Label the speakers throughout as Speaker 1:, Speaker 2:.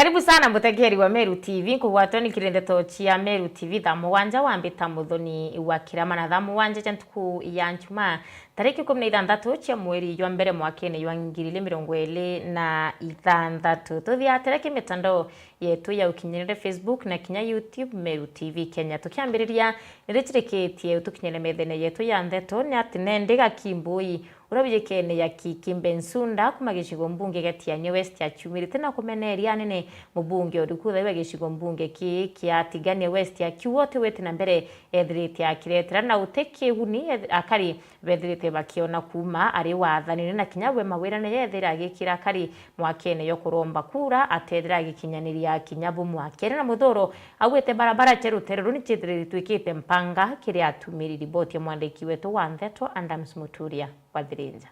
Speaker 1: Karibu sana mutegeri wa Meru TV kugwatoni kirendeto chia Meru TV thamwanja wambita muthoni wa kirama na thamwanja chantuku ya njuma tariki 16 cia mweri jwa mbere mwakene wa 2026 tuthia tariki mitandao yetu ya ukinyirire Facebook na kinya YouTube Meru TV Kenya tukiambiriria nirikirikitie tukinyire methene yetu ya ndeto ni atinende gakimbui urabijekene ya Kikimbensunda kumagicigo mbunge gatianye West ya Chumirite na kumeneria nene mubunge urikutha iwe gicigo mbunge kia Tigania West ya Kiwote wete na mbere ethirite akiretera na uteke huni akari bethirite bakiona kuma ari wathani na kinyabwe mawira ne yethira agikira akari mwakene yo kuromba kura atethira agikinyaniria kinyabu mwakene na muthoro agwete barabara cherutere runi chithire twikite mpanga kiri atumiri riboti mwandiki wetu wa Ntheto Adams Muturia Wadhirinja.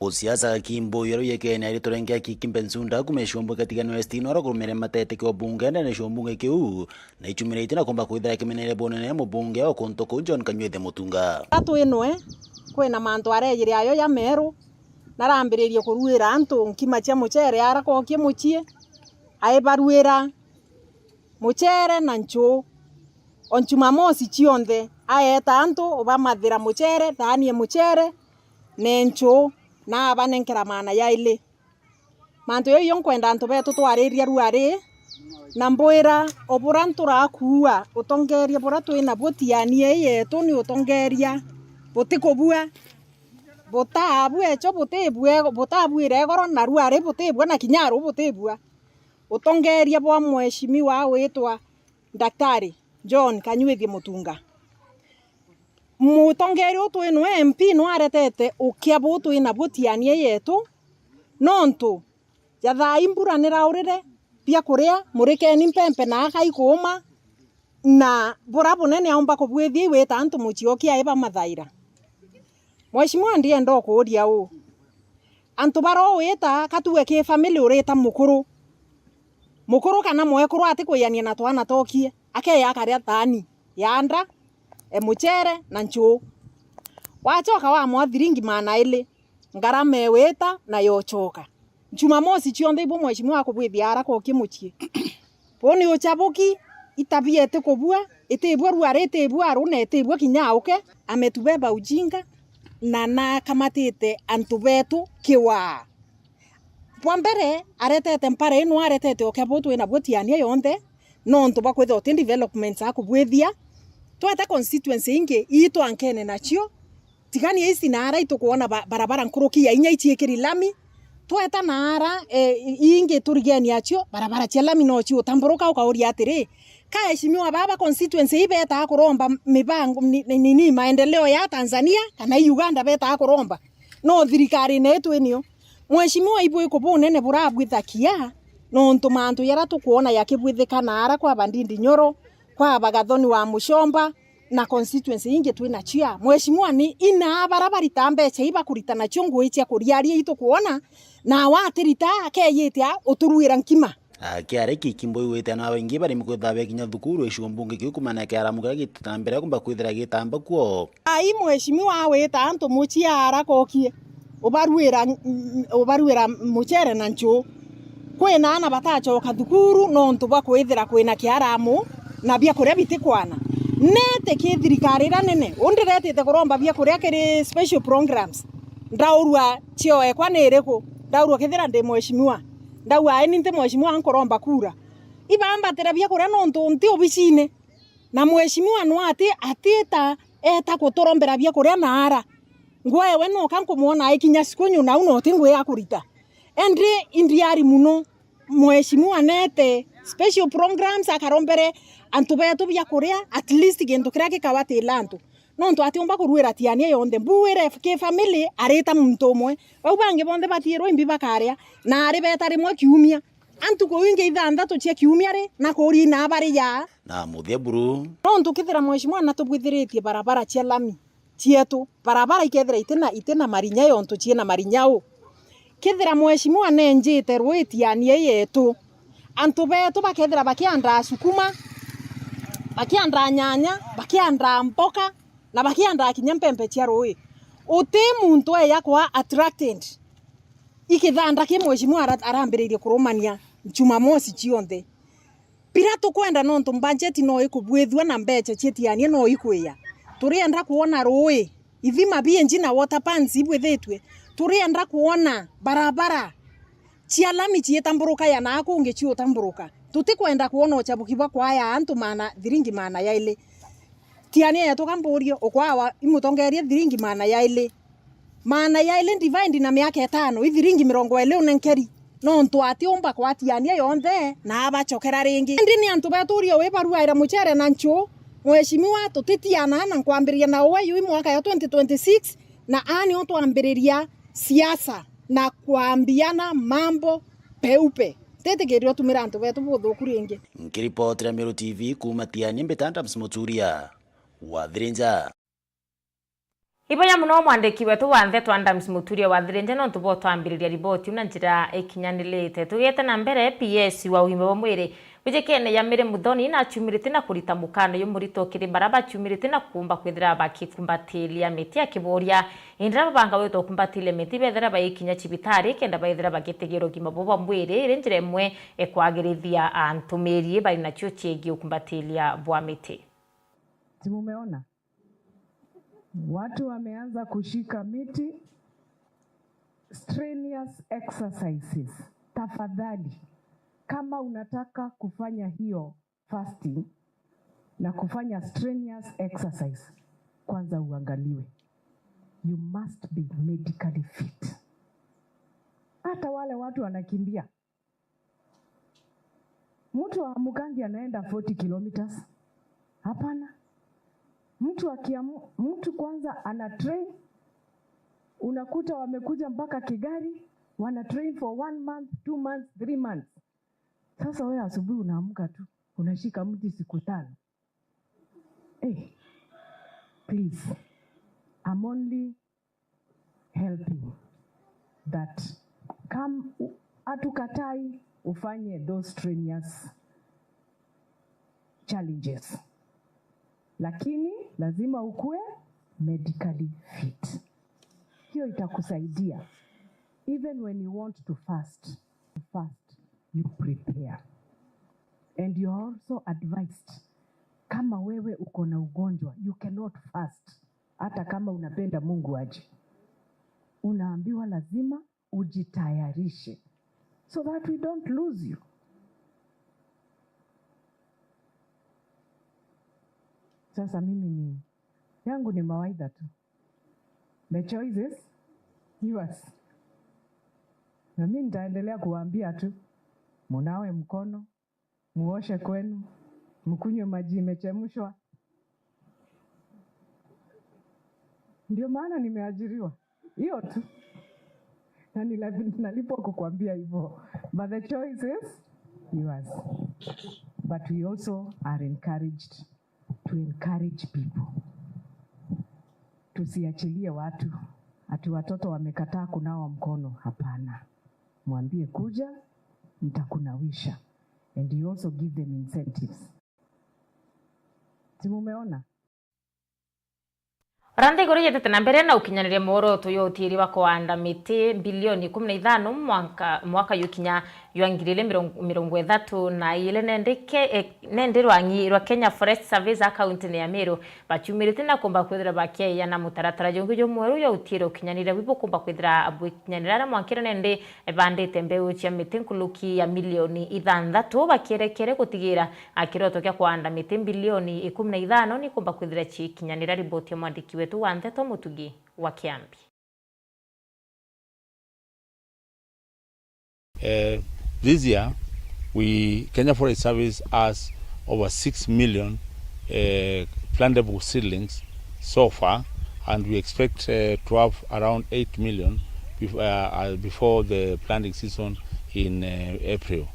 Speaker 2: Usiasa Kakimbo yero yekene ari torengea Kikimbensunda kumeshombo katigano Westino ro kurumere matete ko bunge na shombunge kiu na ichumirite na komba kuithira kimenere bonene mu bunge o kontoko John Kanywethe Mutunga
Speaker 3: atu enwe kwena mantu areyire ayo ya Meru narambiririe kuruira antu nkima cia mucere ara kokie muchie aibaruira mucere na nchu on Jumamosi chionthe aeta antu obamathira mucere thani mucere nencho na abanenkera mana yaile manto yo yonkwenda antu betu twariria ruari na mbwira oburantura kuua utongeria bura twina butianie yetu ni utongeria butikobua botabu echo botabwire goro na ruari butibwa na kinyaru butibwa utongeria bwa mweshimiwa wetwa Daktari John Kanywethe Mutunga mutongeri utwinu MP no aretete ukiabu twina butianie yetu nontu jatha imbura niraurire bia kuria murikeni mpempe na akaikuma na burabu nene aomba kubwithie weta antu muchiokia eba mathaira mweshimwa ndiye ndo kuria u antu baro weta katuwe ki family ureta mukuru kana mwekuru ati kuyania na twana tokie ake yakaria thani yanda mucere na nchu wachoka wa mwathiringi mana ile ngarame weta na yochoka Jumamosi chionde ibo mweshimwa akubwithia ara ko kimuchie poni uchabuki itabiete kubua itebwa ruare itebwa rune itebwa kinyauke ametubeba ujinga na kamatite antu betu kiwa pwambere aretete mpare ino aretete okabotu ina butiania yonde nontu bakwetha otin developments akubwithia twata constituency inge ito ankene nachio tigani isi nara ito kuona barabara nkuruki ya inya ichiekeri lami twata nara inge turigeni achio barabara cia lami no chio tamburuka ukauri atiri ka heshimiwa baba constituency ibeta kuromba mibango nini maendeleo ya Tanzania kana Uganda beta kuromba no thirikari netu enio mweshimiwa ibu ikubu nene burabwithakia no ntumantu yara tukuona yakibwithika nara kwa bandindi Nyoro kwa bagathoni wa Mushomba na constituency inge twina chia mweshimiwa ni ina barabara tambeche iba kuritana chungu ichi kuriaria itu kuona na watirita akeyitia uturuira nkima
Speaker 2: akiare Kikimboi wete na wengi bari mukuthabe kinya thukuru esho mbunge kikumana kiaramuka gitambira kumba kwithira gitamba kuo
Speaker 3: ai mweshimiwa weta antu muchiara kokie ubaruira mucere na nchu kwena ana batachoka thukuru no ntu bakwithira kwina kiaramu na bia kuria bitikwana nete kithirikari nene undiretete kuromba bia kuria kiri special programs ndaurwa chio ekwa niriku ndaurwa kithira ndi mweshimiwa ndawa eni nte mweshimiwa nkoromba kura ibamba tera bia kuria no ntu nti obicine na mweshimiwa no atita eta kutorombera bia kuria nara ngwewe no kankumuona ikinya sikunyu na uno tingwe yakurita endre indiari muno mweshimiwa nete special programs akarombere antu betu bya kuria at least gento kira kikawate lantu nonto ati umba kuruira tiania yonde mbuire ke family areta muntu umwe baubange bonde batiro imbi bakaria na ari beta rimwe kiumia antu ko inge ithanda to cia kiumia ri na kuri na bari ya
Speaker 2: na muthia buru
Speaker 3: nonto kithira mweshimwa na tubwithiritie barabara cia lami cietu barabara ikethira itena marinya yonto ciena marinyao kithira mweshimwa nenjite rwitianie yetu antu betu bakethira bakianda sukuma bakianda nyanya bakianda mboka na bakianda kinyempempe cia rui uti muntu yakwa attracted ikithanda ki mweshimwa arambiririe kurumania Jumamosi chionde pira tukwenda nontu budget no ikubwithwa na mbeca chetiania no ikwiya turienda kuona rui ithima bienji na water pans ibwithitwe turienda kuona barabara cialami cietamburuka ya na kungi ciotamburuka tutikwenda kuona uchabukiwa kwa ya antu mana thiringi mana yaile tiania ya tukamburio ukwawa imutongeria thiringi mana yaile divide na miaka 5 ithiringi 20 unenkeri no ntu atiumba kwa tiania yonthe na abachokera ringi ndini antu beturio we baruaira muchere na nchu mweshimiwa tutitiana na kwambiria na wewe mwaka ya 2026 na ani otwambiriria siasa na kuambiana mambo peupe tetegerio tumira antu betu buthuku ringi.
Speaker 2: Nkiripotera Meru TV kuma Tiania Mbitanda Msimuturia wa Thirinja.
Speaker 1: Ibonya muno mwandiki wetu wa Ntheto Adams Muturia wa Thirinja no tubo twambiriria riboti una njira ikinyanilite tugete na mbere PS wa ugima wa mwiri wijekene ya Mire Muthoni na chumirite na kurita mukano yo murito kiri baraba chumirite na kumba kwithira bakikumbatilia miti akiboria indira banga weto kumbatilia miti bethira baikinya cibitari kenda baithira bagitegero gima boba mwiri renjire emwe ekwagirithia antumirie bali na cio ciegi kumbatilia bwa miti.
Speaker 4: Mumeona watu wameanza kushika miti. Strenuous exercises, tafadhali kama unataka kufanya hiyo fasting na kufanya strenuous exercise, kwanza uangaliwe, you must be medically fit. Hata wale watu wanakimbia, mtu wa Mugangi anaenda 40 kilometers, hapana. Mtu kwanza ana train, unakuta wamekuja mpaka Kigari, wana train for 1 month, 2 months, 3 months. Sasa wewe asubuhi unaamka tu, unashika mti siku 5. Please, I'm only helping that come atukatai ufanye those strenuous challenges. Lakini lazima ukue medically fit. Hiyo itakusaidia. Even when you want to fast, you prepare. And you are also advised, kama wewe uko na ugonjwa, you cannot fast. Hata kama unapenda Mungu aje, unaambiwa lazima ujitayarishe, so that we don't lose you. Sasa mimi yangu ni mawaidha tu. The choice is yours. Na mimi nitaendelea kuwaambia tu, munawe mkono, muoshe kwenu, mkunywe maji imechemshwa. Ndio maana nimeajiriwa. Hiyo tu. Na nalipo kukuambia hivyo. But the choice is yours. But we also are encouraged to encourage people. Tusiachilie watu ati watoto wamekataa kunawa mkono, hapana. Mwambie kuja, nitakunawisha. And you also give them incentives. Mumeona?
Speaker 1: Rande iguru yetete na mbere na ukinyanire muoroto yo utiri wa kuanda miti bilioni 15 mwaka yukinya yuangirire 30 na ile nende rwa Kenya Forest Service account ne ya Meru bachumirite na kumba kwithira bakeya na mutaratara jongo jo mweru yo utiri ukinyanire wibo kumba kwithira abu kinyanira na mwankira nende bandite mbeu cia miti nkuluki ya milioni 6 bakirekere gutigira akiroto kya kuanda miti bilioni 15 ni kumba kwithira chi kinyanira riboti ya mwandiki wetu wa Ntheto Mutugi wa Kiambi.
Speaker 5: This year, Kenya Forest Service has over 6 million plantable seedlings so far, and we expect to have around 8 million before the planting season in April.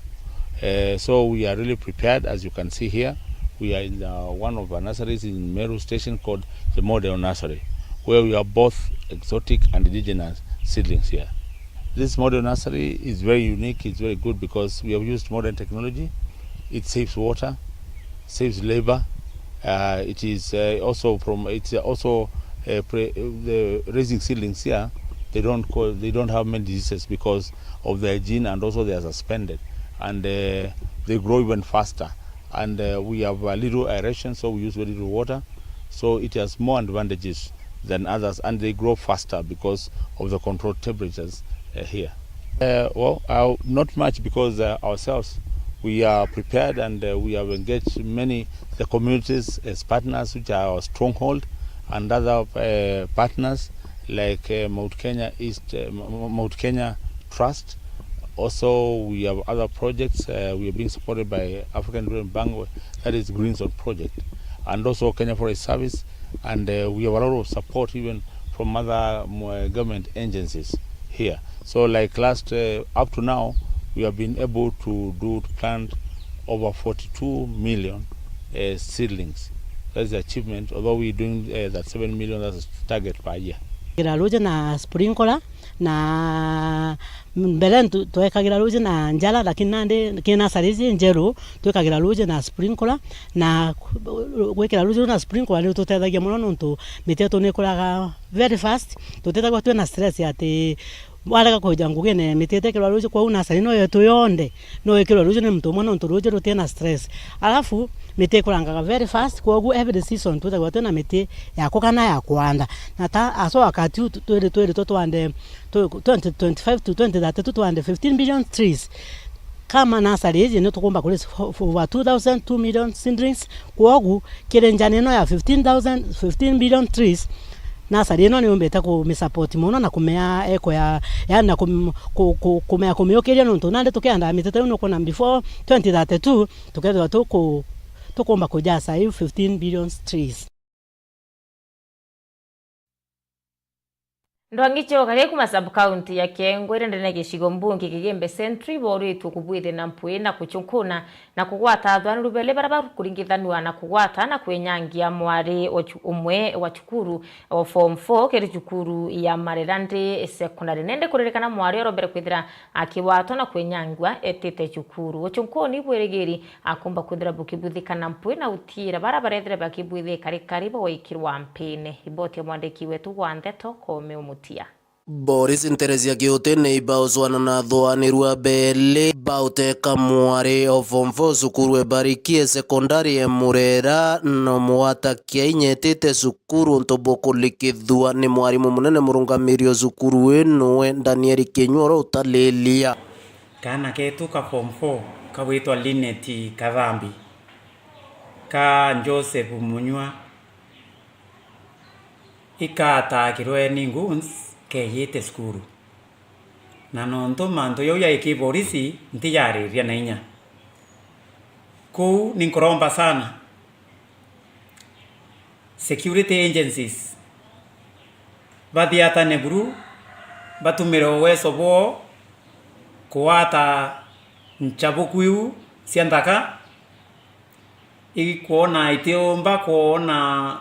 Speaker 5: So we are really prepared, as you can see here. We are in one of our nurseries in Meru Station called the Model Nursery, where we have both exotic and indigenous seedlings here. This model nursery is very unique. It's very good because we have used modern technology. It saves water, saves labor. It is also the raising seedlings here. They don't have many diseases because of their gene, and also they are suspended. and they grow even faster. And we have a little aeration, so we use very little water. So it has more advantages than others, and they grow faster because of the controlled temperatures here. Not much, because ourselves, we are prepared, and we have engaged the communities as partners, which are our stronghold, and other partners like Mount Kenya Trust. Also, we have other projects. We are being supported by African Development Bank, that is Green Zone project, and also Kenya Forest Service, and we have a lot of support even from other government agencies here. So like up to now, we have been able to plant over 42 million seedlings. That's the achievement, although we're doing that 7 million as a target per year.
Speaker 6: Ruje na sprinkler na mbele tuwekagira ruje na njala, lakini nande kina sarizi njero tuwekagira ruje na sprinkler na wekira ruje na sprinkler ni tutethagia muno nuntu miteto ni kuraga very fast, tutethagia tu na stress ati wala kuja ngugene mitete kilo ruje kwa una sari no yetu yonde no kilo ruje ni mtu mwana ntu ruje rutena stress, alafu mite kuranga very fast kwa gu every season tutethagia tu na mite yako kana ya kuanda na ta aso wakati twende tuande 2025 to 2030 tuande 15 billion trees kama nasari hizi ni tukumba kule over 2 million seedlings kwa gu kirenjane no ya 15 billion trees. Nasari ino ni umbeta kumisapoti muno na kumea eko ya na kumea kumiokeria nuntu nande tukianda mitete uno kona before 2032 tukethwa tukumba kujasa 15 billion trees.
Speaker 1: Ndwangicho kare kuma sub county ya Kengwa irendene gishigo mbungi kigembe century bori tukubwithe na mpwe na kuchunkuna na kugwata thwana rubele baraba kuringithanwa na kugwata na kwenyangia mwari umwe wa chukuru o form 4 keri chukuru ya Marerande secondary nende kurerekana mwari orobere kwithira akiwato na kwenyangwa etete chukuru ochunkoni bweregeri akumba kwithira bukibuthikana mpwe na utira barabarethire bakibwithe kari bo ikirwa mpene iboti mwandiki wetu wa Ndeto Kome Umutia.
Speaker 7: Boris Nterezia Giotene ibauzwana na thoanirwa bele bauteka mwari o form 4 sukuru ebarikie sekondari ya Murera no mwatakia inyetete sukuru ntobokulikithua ni mwarimu munene murungamiri o sukuru eno Daniel Kenyoro utalelia
Speaker 8: kana ketu ka form 4 kawitwa Lineti Kathambi ka Joseph Munywa ikatakirwe ni nguns keyete skuru na nonto manto yo ya ikiborisi ntiyariria na inya ku ninkoromba sana security agencies bathiata neburu batumiro weso bo kuata nchabukuyu siandaka ikuona itiomba kuona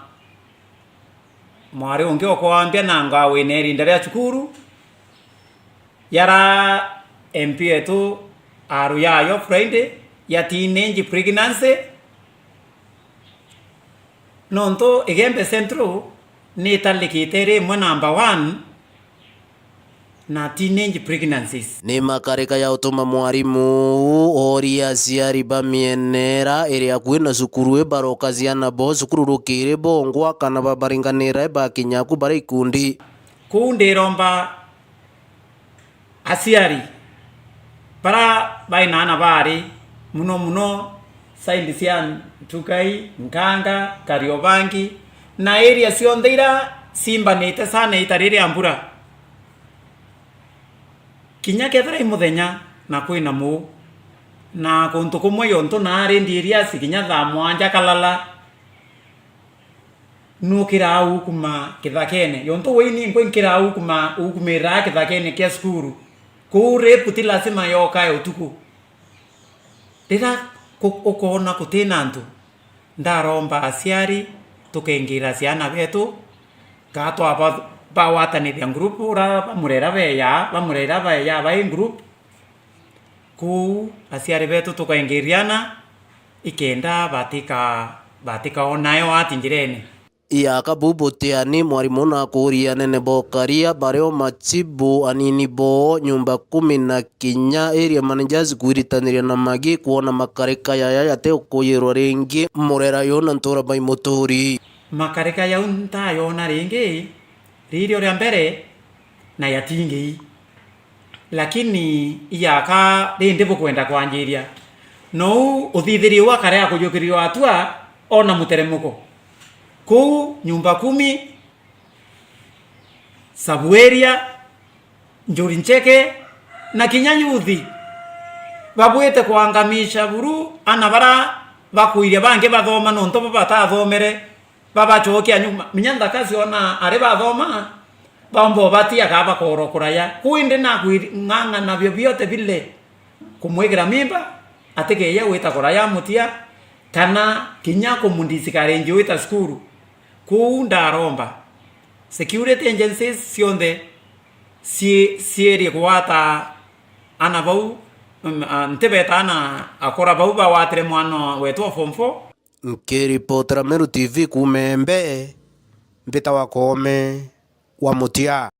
Speaker 8: mwari unge okwambia nanga weneri ndare chukuru yara MP etu aru yayo Friday ya teenage pregnancy nonto igembe centro ni talikitere mo number 1 na teenage pregnancies
Speaker 7: ni makarika ya utuma mwarimu oria ciari bamienera iria kwina cukuru ebaroka ciana bo cukuru rukire bongwa kana babaringanira bakinyaku bara ikundi
Speaker 8: kundi romba asiari para bainana bari muno saindi cia Tukai Nkanga Kariobangi na area ciontheira simbanite sana itarire ambura kinya kethera imuthenya na kwina mu na kuntu kumwe yonto na rendiria sikinya tha mwanja kalala nukira au kuma kithakene yonto weini nkwenkira au kuma ukumira kithakene kia skuru ku reputi lazima yoka utuku rira ukona kutina ntu ndaromba asiari tukengira ciana betu gatwa bawatanithia group ura bamurera beya bai group ku asiari betu tukaingiriana ikenda batika onayo atinjirene
Speaker 7: ya kabubutiani mwarimu na kuria nene bokaria bareo machibu anini bo nyumba 10 na kinya area managers kuiritaniria na magi kuona makareka yaya yate ukuyirwa ringi murera yona ntora bai motori
Speaker 8: makareka ya unta yona ringi ririo ria mbere na yatingi lakini iyaka rindi bukwenda kwanjiria no uthithirio wa karea kujukirio atua ona muteremuko ku nyumba 10 Sabueria Njuri Ncheke na Kinya Yuthi babwete kuangamisha buru ana bara bakuiria bange bathoma nonto batathomere babachokia nyuma minyanda kazi ona are bathoma bambo batia kaba korokoraya kuinde na nganga na byo byote bile kumwegira mimba ateke ya weta koraya mutia kana kinya kumundizikare nje weta skuru kuunda romba security agencies sionde sieri kwata ana bau ntebeta ana akora bau ba watre mwana wetu form 4
Speaker 7: nkiripotera Meru TV kumembe mbita wakome wa mutia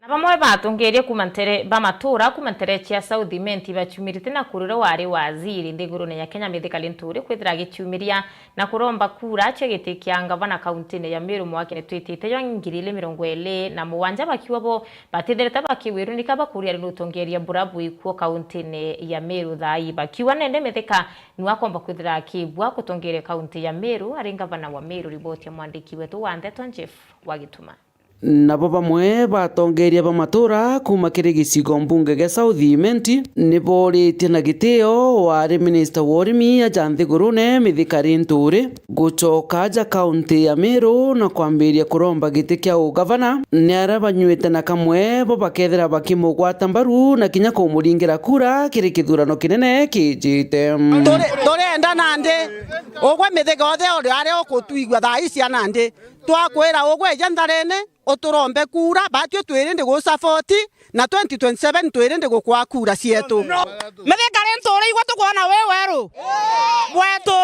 Speaker 1: na bamwe batungerie kumantere bamatura kumantere chia South Menti bachumirite na kurura wari waziri ndigurune ya Kenya Medical Nturi kwithira gichumiria na kuromba kura che gitikianga bana kaunti ya Meru mwakine twitite yo 2020 na muwanja bakiwa bo batithereta bakiwiru nikaba kuria rutongeria burabu ikuo kaunti ya Meru thai bakiwa nende metheka nwakomba kwithira kibwa kutongeria kaunti ya Meru aringa bana wa Meru riboti ya mwandiki wetu wa Ndeto Jeff wagituma
Speaker 9: nabo bamwe batongeria bamatura kuma kiri gicigo mbunge ge South Menti niboritie na gitio wari minister worimi aja Nthigurune Mithikari Nturi gucoka aja kaunti ya Meru na kwambiria kuromba giti kia ugavana ni ara banyuite na kamwe bo bakethera bakimugwata mbaru na kinya kumuringira kura kiri kithurano kinene kijite
Speaker 10: turenda nande ogwe mithige othe ori ari okutuigwa thai cia nande twakwira ogwe jantharene uturombe kura batyo twirinde go support na 2027 twirinde go kwa kura cietu Mithikari Nturi igwa tukwona we weru bwetu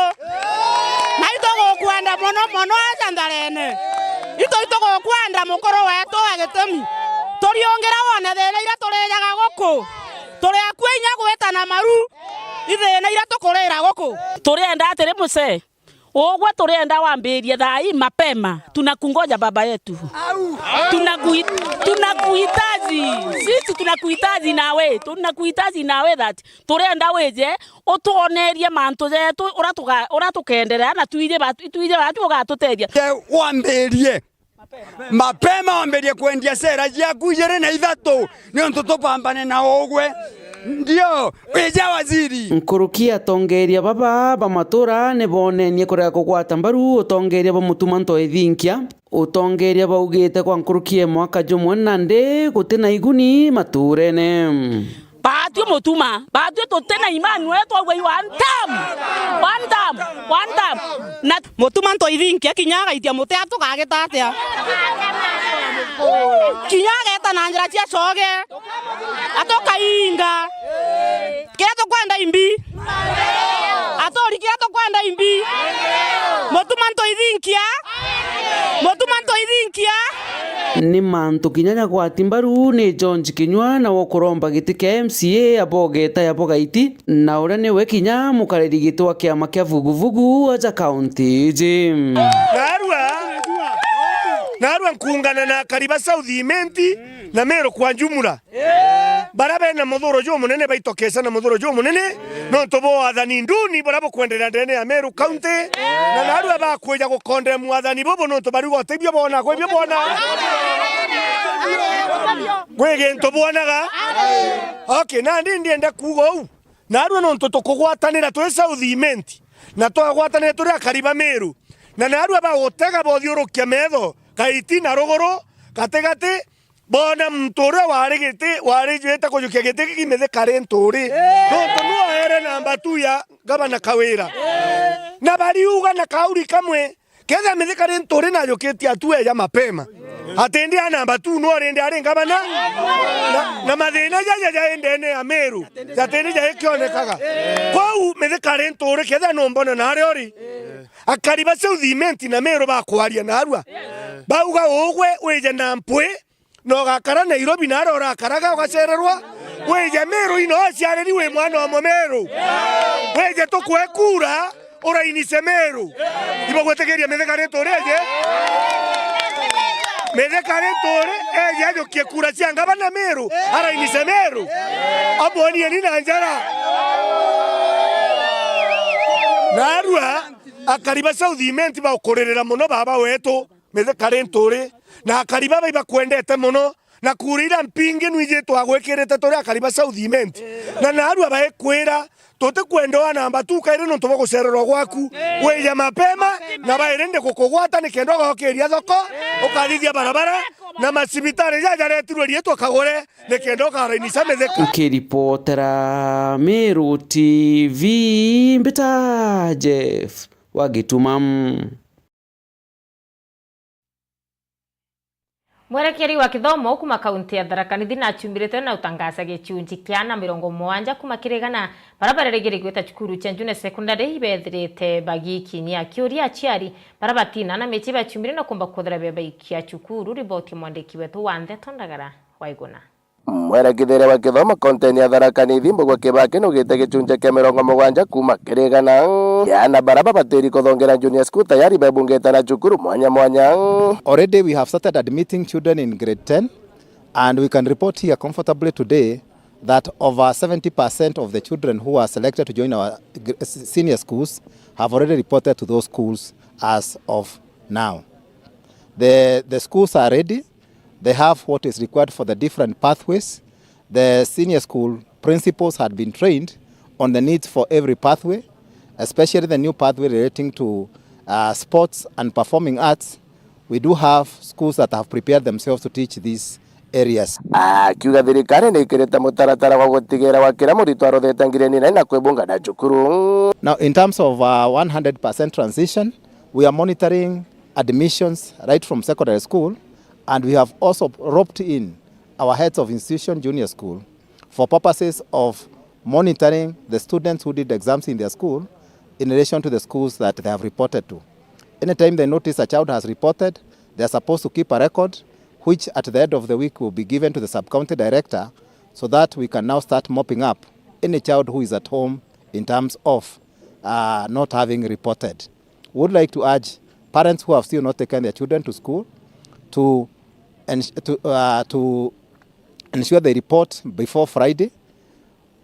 Speaker 10: na ito go kwenda mono jantharene ito go kwenda mukoro wetu agitemi turiongera wona thena ira turejaga guku turi akwinya gwetana maru ithena ira tukurira guku
Speaker 11: turienda atiri muse ogwa turienda wambirie thai mapema tunakungoja baba yetu tunakuhitaji sisi tunakuhitaji nawe that turienda weje utuonerie mantu yetu uratukenderea na tuije batu ugatuteria
Speaker 12: wambirie mapema wambirie kwendia sera ciaku 3 niontu tupambane na ogwe ndio weja waziri
Speaker 9: nkurukia tongeria baba bamatura ne bonenie kurega kugwata mbaru utongeria bamutuma nto ethinkia utongeria baugite kwa nkurukie mwaka jumwe nande gutina iguni maturene
Speaker 11: batyo mutuma batyo totena imani wetu agwe one time
Speaker 10: na mutuma nto ethinkia kinyaga itia mute atugagitatia kinyaga eta na njira cia coge atokainga kira tukwenda imbi atori kira tukwenda imbi mutuma nto ethinkia
Speaker 9: ni mantu kinyanya gwati mbaru ni George Kinyua na wokuromba giti kia MCA abogeta yabogaiti na uria niwe kinya mukariri gitwa kiama kia vuguvugu aja kaunti ji
Speaker 12: narua nkungana na kariba South Menti na Meru kwa jumla barabe na muthuro jo munene baitokesa na muthuro jo munene no tobo athani nduni barabo kwendelea ndene ya Meru county na narua bakweja gukonde mwathani bobo no tobaru gotebio bona kwebio bona gwege ntobonaga okay na ndienda kugo narua no tukugwatanira twe South Menti na twagwatanira turi kariba Meru na narua bagotega bothiurukia metho kaiti na rogoro kategate bona mtore wari jeta kujukia gete Mithikari Nturi no ahere namba 2 ya gavana Kawira na bariuga na kauri kamwe ketha Mithikari Nturi na yuketi atue ya mapema atende namba 2 no rende arenga bana na mathina ya endene ya Meru atende ya ikionekaga kwau mithikari nturi ketha no mbona na ariori akariba Southiment na Meru bakwaria na arua bauga ugwe wije na mpwe no gakara Nairobi na arora karaga ugacererwa wije Meru ino aciareri we mwana wa Meru wije tukwekura urainise Meru ibo gwetegeria mithikari nturi je methekare ntore yajo kiekura cianga bana Meru arainise Meru aboni ni na njara narua akariba Southiment ba ukorerera muno baba wetu methekare ntore na akariba ba kwendete muno na kurira mpinge nwije twagwekirete tore akariba Southiment na narua ba ekwira tote kwendo namba 2 kaire no tobo gucererwa gwaku weya mapema na bairende kukugwata ni kendo gokeria thoko ukathithia barabara na masibitari yajaretirwe rietu kagore ni kendo karainisa metheka
Speaker 9: kiripotera Meru TV Mbita Jeff Wagitumam.
Speaker 1: Mwerekeri wa kithomo kuma kaunti ya Tharaka Nithi na achumbirite na utangaza gicunji kia na 70 kuma kirigana barabara regere gweta cukuru cia June Secondary ibethirite bagi kinya kiuria aciari barabatina na mechi bachumbire no kumba kuthira beba ikia cukuru riboti mwandiki wetu wa Ndeto Ndagara Waiguna.
Speaker 7: Mwerekithire wa kithomo kaunti ya Tharaka Nithi mbugwa kibake no gite gicunji kia 70 kuma kirigana yana baraba bateri kuthongera junior school tayari bebungeta na cukuru mwanya.
Speaker 13: Already we have started admitting children in grade 10 and we can report here comfortably today that over 70% of the children who are selected to join our senior schools have already reported to those schools as of now. The schools are ready. They have what is required for the different pathways. The senior school principals had been trained on the needs for every pathway, especially the new pathway relating to sports and performing arts. We do have schools that have prepared themselves to teach these areas.
Speaker 7: Kiuga thirikari ni ikirite mutaratara wa gutigera wa kira muritu arothete ngireni na kwebunga na cukuru.
Speaker 13: Now in terms of 100% transition, we are monitoring admissions right from secondary school, and we have also roped in our heads of institution junior school for purposes of monitoring the students who did exams in their school in relation to the schools that they have reported to. Anytime they notice a child has reported, they are supposed to keep a record, which at the end of the week will be given to the sub-county director so that we can now start mopping up any child who is at home in terms of not having reported. We would like to urge parents who have still not taken their children to school to ensure they report before Friday.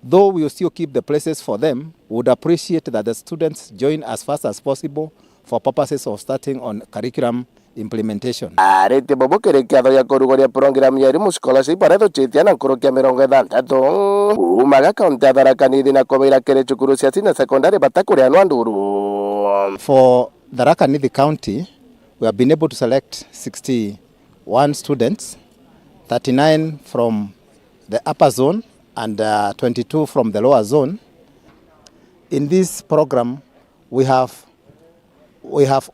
Speaker 13: Though we will still keep the places for them, we would appreciate that the students join as fast as possible for purposes of starting on curriculum implementation.
Speaker 7: Arete bobokere kiatho ya kurugoria program ya elimu scholarship pareto chitia na kurukia 60 umaga kaunti ya Tharaka Nithi na kubeira kere cukuru cia senior secondary batakuria no nduru.
Speaker 13: For Tharaka Nithi County, we have been able to select 61 students, 39 from the upper zone and 22 from the lower zone. In this program, we have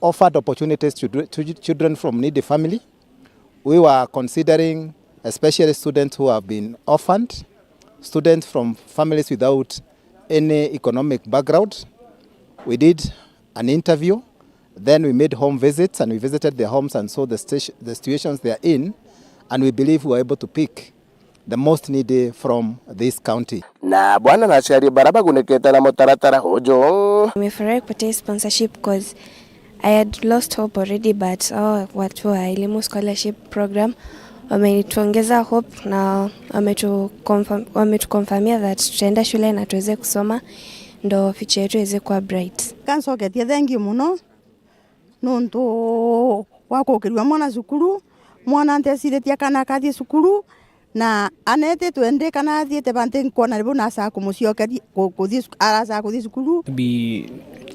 Speaker 13: offered opportunities to children from needy family. We were considering especially students who have been orphaned, students from families without any economic background. We did an interview, then we made home visits and we visited their homes and saw the situations they are in, and we believe we were able to pick the most needy from this county.
Speaker 7: Na bwana na shari baraba guneketa na mutaratara hojo.
Speaker 14: Nimefurahi kupata sponsorship because I had lost hope already, but watu wa elimu scholarship program wametuongeza hope na wametukonfirmia that tutaenda shule na tuweze kusoma ndo future yetu iweze kuwa bright.
Speaker 15: Kanso ketie thank you muno nonto wako kirwa mwana cukuru mwana ntesiretia kana kathi cukuru na anete twende kana thiete bante nkona ribu na sa kumuciokeria kuthi arasa kuthi cukuru.
Speaker 16: To be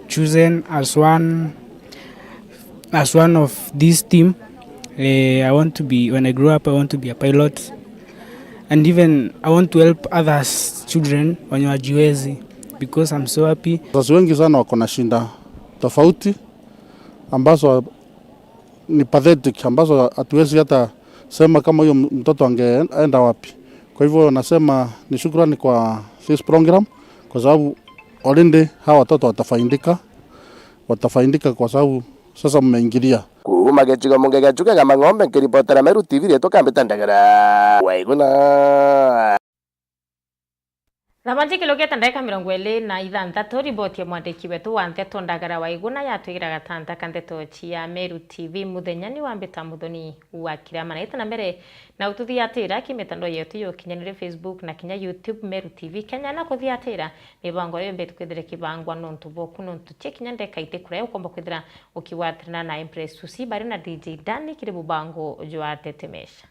Speaker 16: chosen as one of this team, I want to be, when I grow up I want to be a pilot, and even I want to help others children wenye wajiwezi, because I'm so happy.
Speaker 5: Wazazi wengi sana wako na shinda tofauti ambazo
Speaker 17: ni pathetic ambazo hatuwezi hata sema kama huyo mtoto angeenda wapi. Kwa hivyo nasema ni shukrani kwa this program kwa sababu already hawa watoto watafaidika kwa sababu sasa mmeingilia.
Speaker 7: Kuma gecigo munge gacuka kama ng'ombe kiripotera Meru TV reto kambita ndagara waiguna
Speaker 1: Thamanji kilogeta ndeka 26 riboti ya mwandiki wetu wa Nteto Ndagara Waiguna yatwigira gatanta kandeto cia Meru TV muthenyani wa mbita muthoni wa kirama na itana mbere na ututhiatira kimitando yetu yokinyanire Facebook na kinya YouTube Meru TV Kenya na kuthiatira mibango yo mbetu kwithire kibangwa nontu boku nontu chekinya ndeka ite kure ukomba kwithira ukiwatirana na Impress Susi bari na DJ Dani kiri bubango jwa tetemesha.